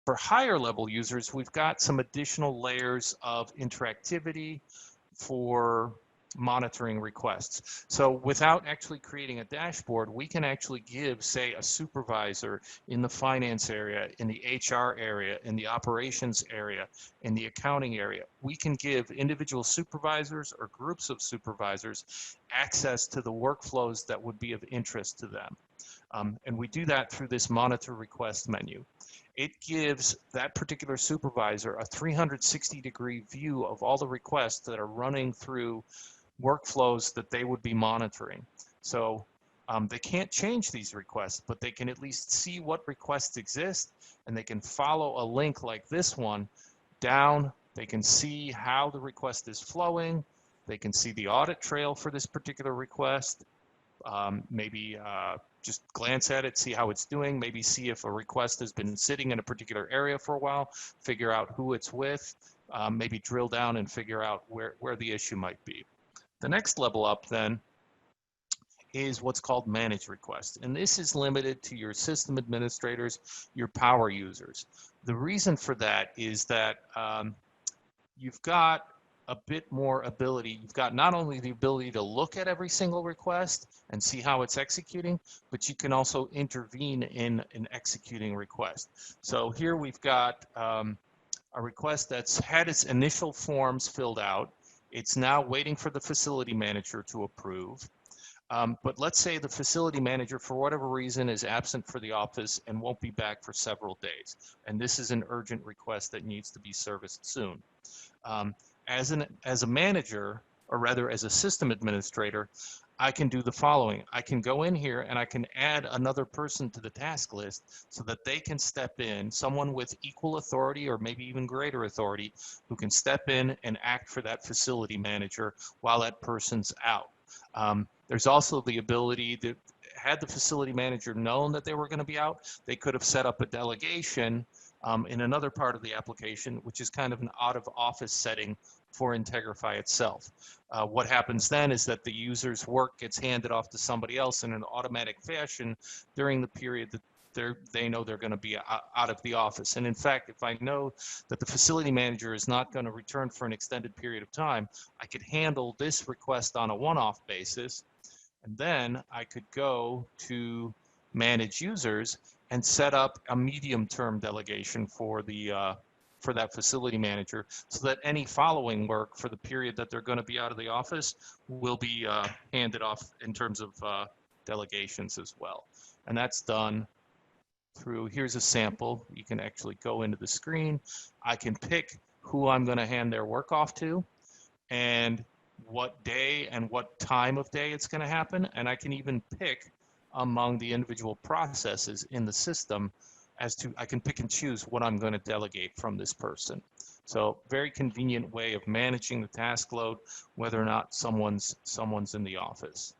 For higher level users, we've got some additional layers of interactivity for monitoring requests. So without actually creating a dashboard, we can actually give, say, a supervisor in the finance area, in the HR area, in the operations area, in the accounting area, we can give individual supervisors or groups of supervisors access to the workflows that would be of interest to them. And we do that through this monitor request menu. It gives that particular supervisor a 360-degree view of all the requests that are running through workflows that they would be monitoring. So they can't change these requests, but they can at least see what requests exist, and they can follow a link like this one down. They can see how the request is flowing. They can see the audit trail for this particular request. Maybe just glance at it, see how it's doing, maybe see if a request has been sitting in a particular area for a while, figure out who it's with, maybe drill down and figure out where the issue might be. The next level up then is what's called manage request. And this is limited to your system administrators, your power users. The reason for that is that you've got a bit more ability. You've got not only the ability to look at every single request and see how it's executing, but you can also intervene in an executing request. So here we've got a request that's had its initial forms filled out. It's now waiting for the facility manager to approve. But let's say the facility manager, for whatever reason, is absent for the office and won't be back for several days. And this is an urgent request that needs to be serviced soon. As a manager, or rather as a system administrator, I can do the following. I can go in here and I can add another person to the task list so that they can step in, someone with equal authority or maybe even greater authority, who can step in and act for that facility manager while that person's out. There's also the ability that, had the facility manager known that they were going to be out, they could have set up a delegation in another part of the application, which is kind of an out-of-office setting for Integrify itself. What happens then is that the user's work gets handed off to somebody else in an automatic fashion during the period that they know they're going to be out of the office. And in fact, if I know that the facility manager is not going to return for an extended period of time, I could handle this request on a one-off basis, and then I could go to manage users and set up a medium-term delegation for that facility manager, so that any following work for the period that they're going to be out of the office will be handed off in terms of delegations as well. And that's done through, here's a sample. You can actually go into the screen. I can pick who I'm going to hand their work off to and what day and what time of day it's going to happen. And I can even pick among the individual processes in the system as to, I can pick and choose what I'm going to delegate from this person. So very convenient way of managing the task load, whether or not someone's in the office.